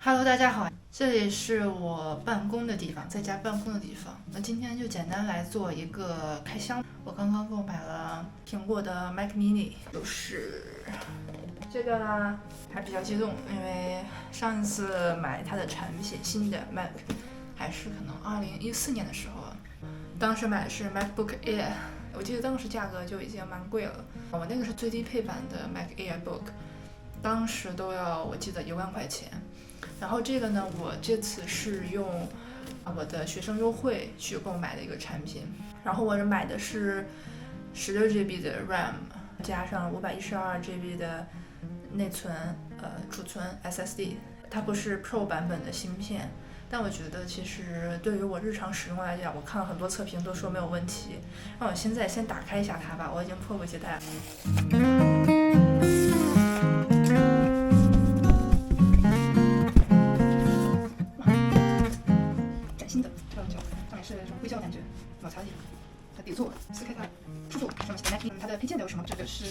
Hello，大家好，这里是我办公的地方，在家办公的地方。那今天就简单来做一个开箱。我刚刚购买了苹果的 Mac Mini，就是这个呢，还比较激动，因为上一次买它的产品新的 Mac，还是可能2014年的时候，当时买的是 MacBook Air， 我记得当时价格就已经蛮贵了。我那个是最低配版的 Mac Airbook， 当时都要我记得1万块钱。然后这个呢，我这次是用我的学生优惠去购买的一个产品。然后我是买的是16GB 的 RAM， 加上512GB 的内存，储存 SSD。它不是 Pro 版本的芯片，但我觉得其实对于我日常使用来讲，我看了很多测评都说没有问题。让我现在先打开一下它吧，我已经迫不及待了。是这种硅胶的感觉，摩擦力，它底座撕开它出处，上面写的 Mac， 它的配件都有什么？这个是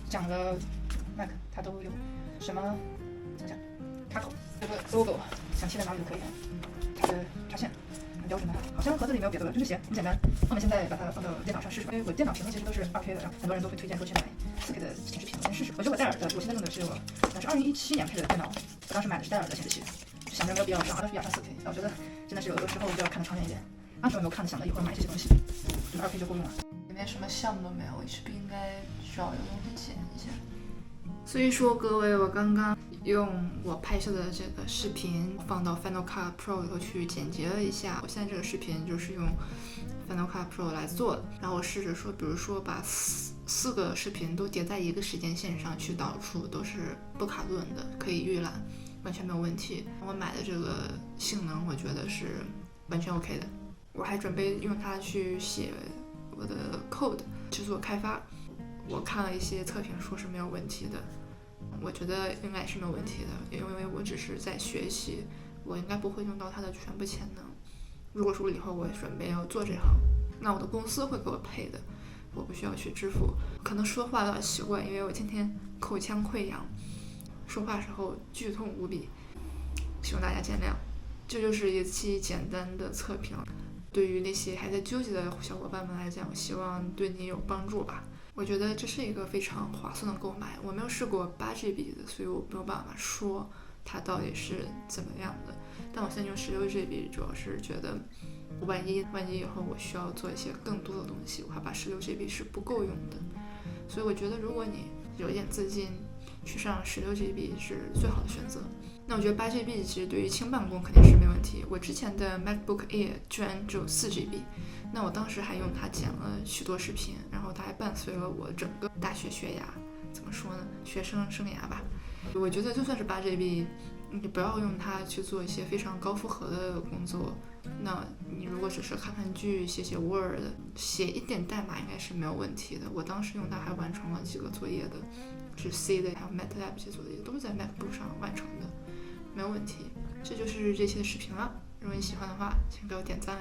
讲了 Mac 它都有什么？怎么讲？插口，这个 logo 想贴在哪里都可以。它的插线很标准的，好像盒子里没有别的了，就这些，很简单。我们现在把它放到电脑上试试吧，因为我电脑屏幕其实都是2K 的，然后很多人都会推荐说去买4K 的显示屏，我先试试。我觉得我戴尔的，我现在用的是2017年配的电脑，我当时买的是戴尔的显示器。想着没有必要上2K 4K， 我觉得真的是有的时候就要看得长远一点。当时我没有看，想着一会儿买这些东西，觉得2K 就够用了。里面什么项目都没有，我是不是应该找一个东西剪一下？所以说各位，我刚刚用我拍摄的这个视频放到 Final Cut Pro 里头去剪辑了一下。我现在这个视频就是用 Final Cut Pro 来做的，然后我试着说，比如说把四个视频都叠在一个时间线上去导出，都是不卡顿的，可以预览。完全没有问题，我买的这个性能我觉得是完全 OK 的。我还准备用它去写我的 code 去做开发，我看了一些测评说是没有问题的，我觉得应该是没有问题的，因为我只是在学习，我应该不会用到它的全部潜能。如果说以后我准备要做这行，那我的公司会给我配的，我不需要去支付。可能说话有点奇怪，因为我今天口腔溃疡，说话时候剧痛无比，希望大家见谅。这就是一期简单的测评，对于那些还在纠结的小伙伴们来讲，希望对你有帮助吧。我觉得这是一个非常划算的购买，我没有试过8GB 的，所以我没有办法说它到底是怎么样的。但我现在用16GB，主要是觉得万一以后我需要做一些更多的东西，我害怕16GB 是不够用的。所以我觉得如果你有一点资金，去上16GB 是最好的选择。那我觉得8GB 其实对于轻办公肯定是没问题。我之前的 MacBook Air 居然只有4GB， 那我当时还用它剪了许多视频，然后它还伴随了我整个大学学涯，怎么说呢，学生生涯吧。我觉得就算是8GB， 你不要用它去做一些非常高负荷的工作，那你如果只是看看剧、写 Word、写一点代码应该是没有问题的。我当时用它还完成了几个作业的，是 C 的，还有 MATLAB 这些作业都是在 MacBook 上完成的，没有问题。这就是这期的视频了，如果你喜欢的话，请给我点赞哦。